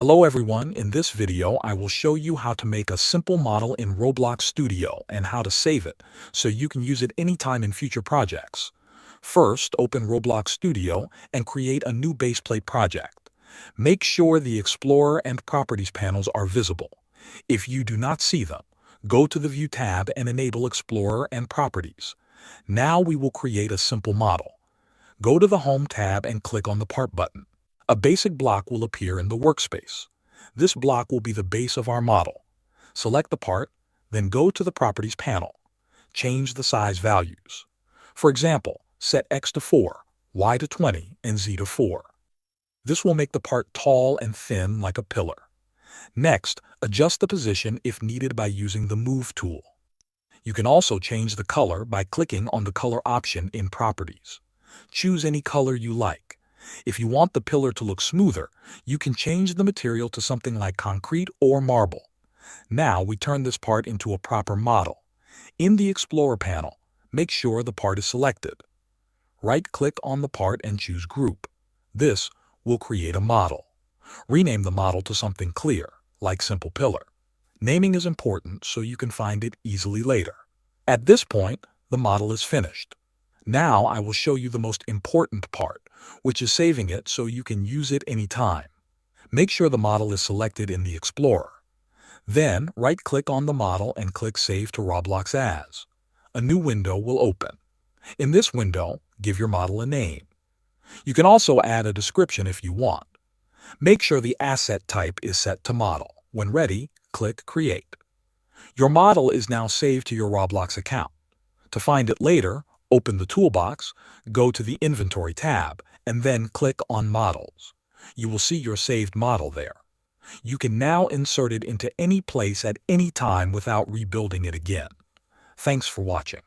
Hello everyone, in this video I will show you how to make a simple model in Roblox Studio and how to save it so you can use it anytime in future projects. First, open Roblox Studio and create a new baseplate project. Make sure the Explorer and Properties panels are visible. If you do not see them, go to the View tab and enable Explorer and Properties. Now we will create a simple model. Go to the Home tab and click on the Part button. A basic block will appear in the workspace. This block will be the base of our model. Select the part, then go to the Properties panel. Change the size values. For example, set X to 4, Y to 20, and Z to 4. This will make the part tall and thin like a pillar. Next, adjust the position if needed by using the Move tool. You can also change the color by clicking on the color option in Properties. Choose any color you like. If you want the pillar to look smoother, you can change the material to something like concrete or marble. Now we turn this part into a proper model. In the Explorer panel, make sure the part is selected. Right-click on the part and choose Group. This will create a model. Rename the model to something clear, like Simple Pillar. Naming is important so you can find it easily later. At this point, the model is finished. Now I will show you the most important part, which is saving it so you can use it anytime. Make sure the model is selected in the Explorer. Then right-click on the model and click Save to Roblox As. A new window will open. In this window, give your model a name. You can also add a description if you want. Make sure the asset type is set to Model. When ready, click Create. Your model is now saved to your Roblox account. To find it later, open the toolbox, go to the Inventory tab, and then click on Models. You will see your saved model there. You can now insert it into any place at any time without rebuilding it again. Thanks for watching.